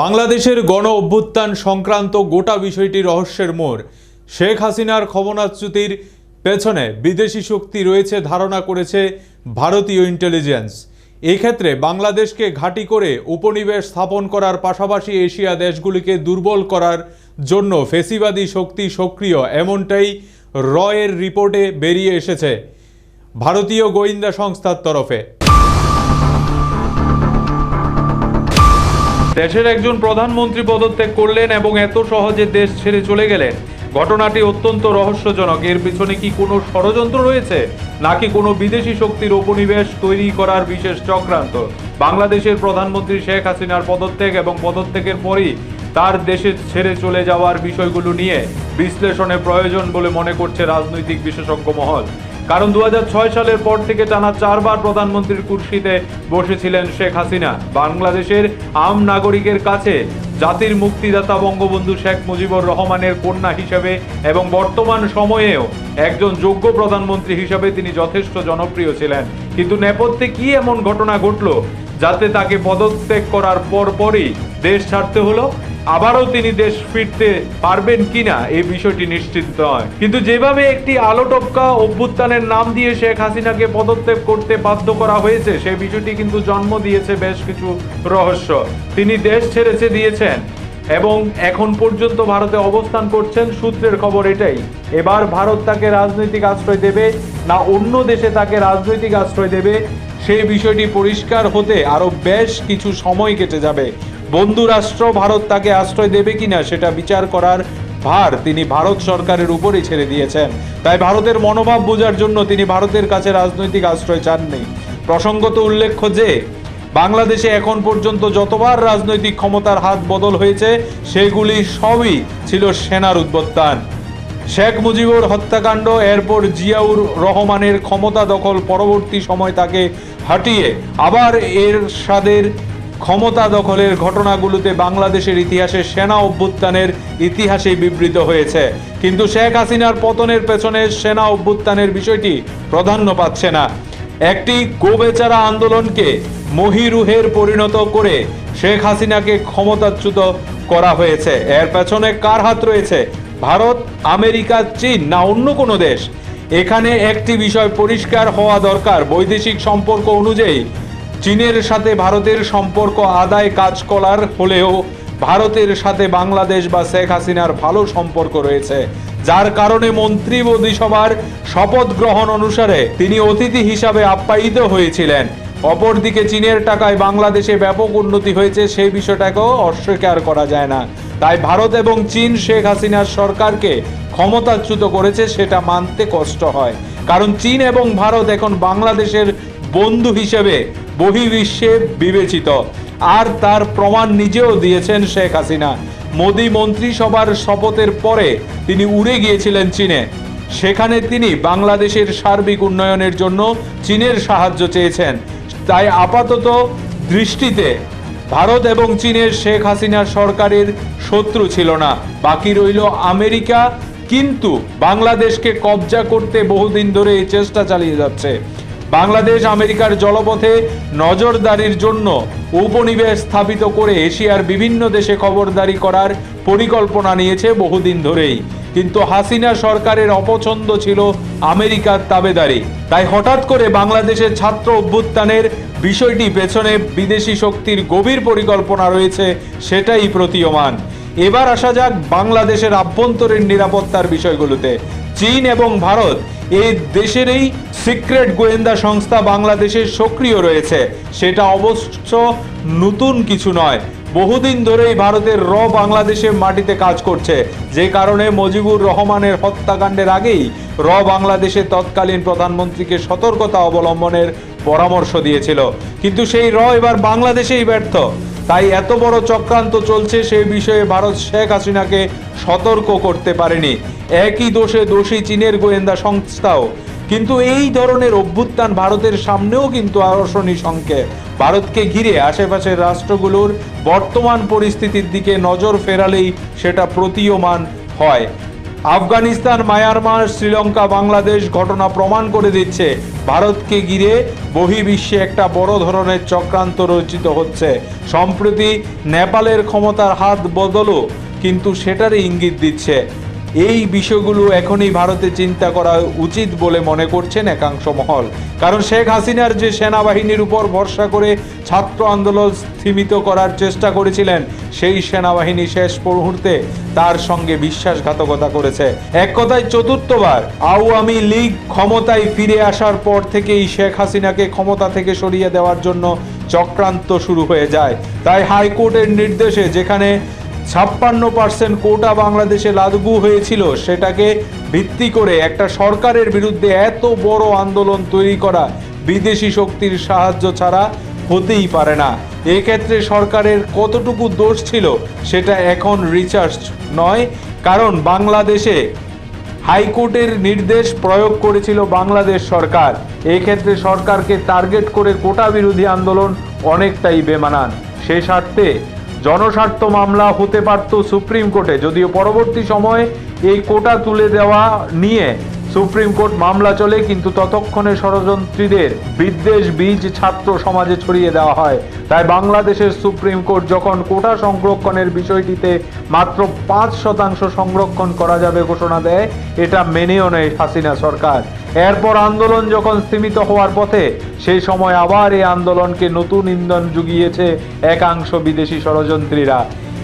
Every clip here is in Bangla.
বাংলাদেশের গণ অভ্যুত্থান সংক্রান্ত গোটা বিষয়টি রহস্যের মোড়। শেখ হাসিনার ক্ষমতাচ্যুতির পেছনে বিদেশি শক্তি রয়েছে ধারণা করেছে ভারতীয় ইন্টেলিজেন্স। এক্ষেত্রে বাংলাদেশকে ঘাঁটি করে উপনিবেশ স্থাপন করার পাশাপাশি এশিয়া দেশগুলিকে দুর্বল করার জন্য ফেসিবাদী শক্তি সক্রিয়, এমনটাই রয়ের রিপোর্টে বেরিয়ে এসেছে ভারতীয় গোয়েন্দা সংস্থার তরফে। দেশের একজন প্রধানমন্ত্রী পদত্যাগ করলেন এবং এত সহজে দেশ ছেড়ে চলে গেলেন। ঘটনাটি অত্যন্ত রহস্যজনক। এর পিছনে কি কোনো ষড়যন্ত্র রয়েছে, নাকি কোনো বিদেশি শক্তির উপনিবেশ তৈরি করার বিশেষ চক্রান্ত? বাংলাদেশের প্রধানমন্ত্রী শেখ হাসিনার পদত্যাগ এবং পদত্যাগের পরই তার দেশে ছেড়ে চলে যাওয়ার বিষয়গুলো নিয়ে বিশ্লেষণের প্রয়োজন বলে মনে করছে রাজনৈতিক বিশেষজ্ঞ মহল। কারণ 2006 সালের পর থেকে টানা 4 বার প্রধানমন্ত্রীর কুর্সিতে বসেছিলেন শেখ হাসিনা। বাংলাদেশের আম নাগরিকের কাছে জাতির মুক্তিদাতা বঙ্গবন্ধু শেখ মুজিবুর রহমানের কন্যা হিসেবে এবং বর্তমান সময়েও একজন যোগ্য প্রধানমন্ত্রী হিসেবে তিনি যথেষ্ট জনপ্রিয় ছিলেন। কিন্তু নেপথ্যে কি এমন ঘটনা ঘটলো যাতে তাকে পদত্যাগ করার পরই দেশ ছাড়তে হলো? আবারও তিনি দেশ ফিরতে পারবেন কিনা এই বিষয়টি নিশ্চিত নয়। কিন্তু যেভাবে একটি আলোটপকা অভ্যুত্থানের নাম দিয়ে শেখ হাসিনাকে পদত্যাগ করতে বাধ্য করা হয়েছে, সেই বিষয়টি কিন্তু জন্ম দিয়েছে বেশ কিছু রহস্য। তিনি দেশ ছেড়ে দিয়েছেন এবং এখন পর্যন্ত ভারতে অবস্থান করছেন। সূত্রের খবর এটাই। এবার ভারত তাকে রাজনৈতিক আশ্রয় দেবে না অন্য দেশে তাকে রাজনৈতিক আশ্রয় দেবে, সেই বিষয়টি পরিষ্কার হতে আরো বেশ কিছু সময় কেটে যাবে। বন্ধু রাষ্ট্র ভারত তাকে আশ্রয় দেবে কিনা সেটা বিচার করার ভার তিনি ভারত সরকারের উপরই ছেড়ে দিয়েছেন। তাই ভারতের মনোভাব বোঝার জন্য তিনি ভারতের কাছে রাজনৈতিক আশ্রয় চাননি। প্রসঙ্গত উল্লেখ্য যে বাংলাদেশে এখন পর্যন্ত যতবার রাজনৈতিক ক্ষমতার হাত বদল হয়েছে সেগুলি সবই ছিল সেনার উদ্যোত্থান। শেখ মুজিবুর হত্যাকাণ্ড, এরপর জিয়াউর রহমানের ক্ষমতা দখল, পরবর্তী সময় তাকে হটিয়ে আবার এরশাদের ক্ষমতা দখলের ঘটনাগুলোতে বাংলাদেশের ইতিহাসে সেনা অভ্যুত্থানের ইতিহাসে বিবৃত হয়েছে। কিন্তু শেখ হাসিনার পতনের পেছনে সেনা অভ্যুত্থানের বিষয়টি প্রাধান্য পাচ্ছে না। একটি গোবেচারা আন্দোলনকে মহিরুহের পরিণত করে শেখ হাসিনাকে ক্ষমতাচ্যুত করা হয়েছে। এর পেছনে কার হাত রয়েছে? ভারত, আমেরিকা, চীন না অন্য কোনো দেশ? এখানে একটি বিষয় পরিষ্কার হওয়া দরকার। বৈদেশিক সম্পর্ক অনুযায়ী চীনের সাথে ভারতের সম্পর্ক আদায় কাজ করার হলেও ভারতের সাথে বাংলাদেশ বা শেখ হাসিনার ভালো সম্পর্ক রয়েছে, যার কারণে মন্ত্রী মন্ত্রিসভার শপথ গ্রহণ অনুসারে তিনি অতিথি হিসাবে আপ্যায়িত হয়েছিলেন। অপরদিকে চীনের টাকায় বাংলাদেশে ব্যাপক উন্নতি হয়েছে, সেই বিষয়টাকেও অস্বীকার করা যায় না। তাই ভারত এবং চীন শেখ হাসিনার সরকারকে ক্ষমতাচ্যুত করেছে, সেটা মানতে কষ্ট হয়। কারণ চীন এবং ভারত এখন বাংলাদেশের বন্ধু হিসেবে বহির্বিশ্বে বিবেচিত, আর তার প্রমাণ নিজেও দিয়েছেন শেখ হাসিনা। মোদি মন্ত্রিসভার শপথের পরে তিনি উড়ে গিয়েছিলেন চীনে। সেখানে তিনি বাংলাদেশের সার্বিক উন্নয়নের জন্য চীনের সাহায্য চেয়েছেন। তাই আপাতত দৃষ্টিতে ভারত এবং চীনের শেখ হাসিনার সরকারের শত্রু ছিল না, বাকি রইল আমেরিকা। কিন্তু বাংলাদেশকে কবজা করতে বহুদিন ধরে এই চেষ্টা চালিয়ে যাচ্ছে। বাংলাদেশ আমেরিকার জলপথে নজরদারির জন্য উপনিবেশ স্থাপিত করে এশিয়ার বিভিন্ন দেশে খবরদারি করার পরিকল্পনা নিয়েছে বহুদিন ধরেই। কিন্তু হাসিনা সরকারের অপছন্দ ছিল আমেরিকার তাবেদারি। তাই হঠাৎ করে বাংলাদেশের ছাত্র অভ্যুত্থানের বিষয়টি পেছনে বিদেশি শক্তির গভীর পরিকল্পনা রয়েছে, সেটাই প্রতীয়মান। এবার আসা যাক বাংলাদেশের আভ্যন্তরীণ নিরাপত্তার বিষয়গুলোতে। চীন এবং ভারত এই দেশেরই সিক্রেট গোয়েন্দা সংস্থা বাংলাদেশে সক্রিয় রয়েছে, সেটা অবশ্য নতুন কিছু নয়। বহুদিন ধরেই ভারতের বাংলাদেশের মাটিতে কাজ করছে, যে কারণে মুজিবুর রহমানের হত্যাকাণ্ডের আগেই বাংলাদেশের তৎকালীন প্রধানমন্ত্রীকে সতর্কতা অবলম্বনের পরামর্শ দিয়েছিল। কিন্তু সেই এবার বাংলাদেশেই ব্যর্থ। তাই এত বড় চক্রান্ত চলছে, সেই বিষয়ে ভারত শেখ হাসিনাকে সতর্ক করতে পারেনি। একই দোষে দোষী চীনের গোয়েন্দা সংস্থাও। কিন্তু এই ধরনের অভ্যুত্থান ভারতের সামনেও কিন্তু আকর্ষণীয় সংকেত। ভারতকে ঘিরে আশেপাশের রাষ্ট্রগুলোর বর্তমান পরিস্থিতির দিকে নজর ফেরালেই সেটা প্রতীয়মান হয়। আফগানিস্তান, মায়ানমার, শ্রীলঙ্কা, বাংলাদেশ ঘটনা প্রমাণ করে দিচ্ছে ভারতকে ঘিরে বহির্বিশ্বে একটা বড় ধরনের চক্রান্ত রচিত হচ্ছে। সম্প্রতি নেপালের ক্ষমতার হাত বদলও কিন্তু সেটারই ইঙ্গিত দিচ্ছে। এই বিষয়গুলো এখনই ভারতে চিন্তা করা উচিত বলে মনে করছেন একাংশ মহল। কারণ শেখ হাসিনার যে সেনাবাহিনীর উপর ভরসা করে ছাত্র আন্দোলন স্থিমিত করার চেষ্টা করেছিলেন, সেই সেনাবাহিনী শেষ মুহূর্তে তার সঙ্গে বিশ্বাসঘাতকতা করেছে। এক কথায় চতুর্থবার আওয়ামী লীগ ক্ষমতায় ফিরে আসার পর থেকেই শেখ হাসিনাকে ক্ষমতা থেকে সরিয়ে দেওয়ার জন্য চক্রান্ত শুরু হয়ে যায়। তাই হাইকোর্টের নির্দেশে যেখানে 56% কোটা বাংলাদেশে লাগু হয়েছিল, সেটাকে ভিত্তি করে একটা সরকারের বিরুদ্ধে এত বড় আন্দোলন তৈরি করা বিদেশি শক্তির সাহায্য ছাড়া হতেই পারে না। এক্ষেত্রে সরকারের কতটুকু দোষ ছিল সেটা এখন রিসার্চ নয়, কারণ বাংলাদেশে হাইকোর্টের নির্দেশ প্রয়োগ করেছিল বাংলাদেশ সরকার। এক্ষেত্রে সরকারকে টার্গেট করে কোটা বিরোধী আন্দোলন অনেকটাই বেমানান। সে স্বার্থে জনস্বার্থ মামলা হতে পারত সুপ্রিম কোর্টে, যদিও পরবর্তী সময়ে এই কোটা তুলে দেওয়া নিয়ে সুপ্রিম কোর্ট মামলা চলে, কিন্তু ততক্ষণে ষড়যন্ত্রীদের বিদ্বেষ বীজ ছাত্র সমাজে ছড়িয়ে দেওয়া হয়। তাই বাংলাদেশের সুপ্রিম কোর্ট যখন কোটা সংরক্ষণের বিষয়টিতে মাত্র 5% সংরক্ষণ করা যাবে ঘোষণা দেয়, এটা মেনেও নেয় হাসিনা সরকার। এরপর আন্দোলন যখন স্থিমিত হওয়ার পথে, সেই সময় আবার এই আন্দোলনকে নতুন ইন্ধন জুগিয়েছে একাংশ বিদেশি ষড়যন্ত্রীরা।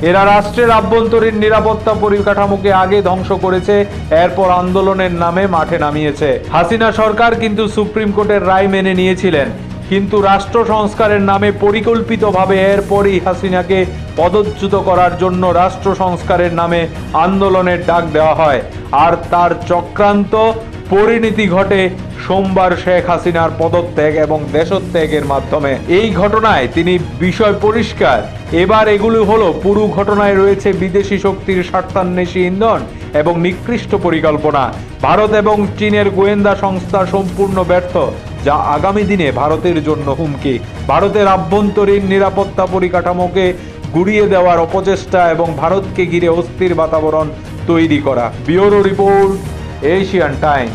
এরা রাষ্ট্রের আভ্যন্তরীণ নিরাপত্তা পরিকাঠামোকে আগে ধ্বংস করেছে, এরপর আন্দোলনের নামে মাঠে নামিয়েছে। হাসিনা সরকার কিন্তু সুপ্রিম কোর্টের রায় মেনে নিয়েছিলেন, কিন্তু রাষ্ট্র সংস্কারের নামে পরিকল্পিতভাবে এরপরই হাসিনাকে পদচ্যুত করার জন্য রাষ্ট্র সংস্কারের নামে আন্দোলনের ডাক দেওয়া হয়। আর তার চক্রান্ত পরিণতি ঘটে সোমবার শেখ হাসিনার পদত্যাগ এবং দেশত্যাগের মাধ্যমে। এই ঘটনায় তিনি বিষয় পরিষ্কার। এবার এগুলো হলো পুরো ঘটনায় রয়েছে বিদেশি শক্তির স্বার্থান্বেষী ইন্ধন এবং নিকৃষ্ট পরিকল্পনা। ভারত এবং চীনের গোয়েন্দা সংস্থা সম্পূর্ণ ব্যর্থ, যা আগামী দিনে ভারতের জন্য হুমকি। ভারতের আভ্যন্তরীণ নিরাপত্তা পরিকাঠামোকে গুড়িয়ে দেওয়ার অপচেষ্টা এবং ভারতকে ঘিরে অস্থির বাতাবরণ তৈরি করা। Bureau report, Asian time.